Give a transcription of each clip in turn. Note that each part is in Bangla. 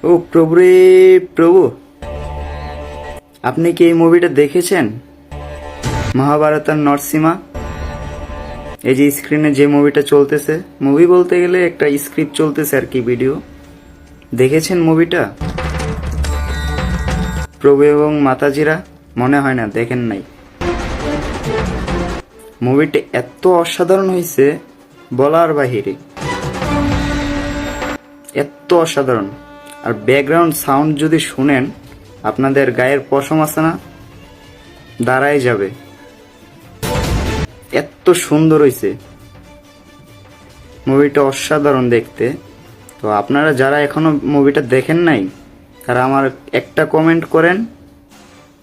ও প্রভু রে প্রভু, আপনি কি এই মুভিটা দেখেছেন? মহাভারতের নরসিমা। এই যে স্ক্রিনে যে মুভিটা চলতেছে, মুভি বলতে গেলে একটা স্ক্রিপ্ট চলতেছে আর কি, ভিডিও। দেখেছেন মুভিটা? প্রভু এবং মাতাজিরা, মনে হয় না দেখেন নাই। মুভিটা এত অসাধারণ হয়েছে বলার বাহিরে, এত অসাধারণ। আর ব্যাকগ্রাউন্ড সাউন্ড যদি শুনেন, আপনাদের গায়ের পশম আছে না, দাঁড়ায় যাবে। এত সুন্দর হয়েছে মুভিটা, অসাধারণ দেখতে। তো আপনারা যারা এখনো মুভিটা দেখেন নাই, তারা আমার একটা কমেন্ট করেন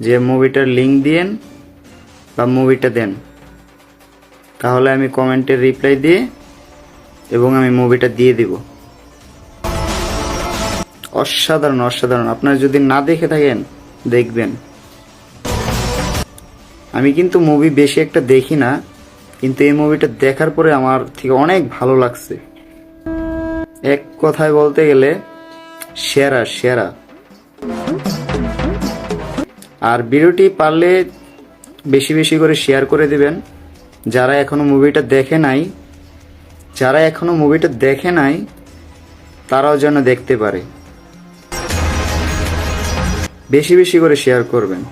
যে মুভিটার লিঙ্ক দিয়েন বা মুভিটা দেন, তাহলে আমি কমেন্টের রিপ্লাই দিয়ে এবং আমি মুভিটা দিয়ে দিব। অসাধারণ অসাধারণ, আপনারা যদি না দেখে থাকেন দেখবেন। আমি কিন্তু মুভি বেশি একটা দেখি না, কিন্তু এই মুভিটা দেখার পরে আমার থেকে অনেক ভালো লাগছে। এক কথায় বলতে গেলে সেরা সেরা। আর ভিডিওটি পারলে বেশি বেশি করে শেয়ার করে দিবেন। যারা এখনো মুভিটা দেখে নাই তারাও যেন দেখতে পারে। বেশি বেশি করে শেয়ার করবেন।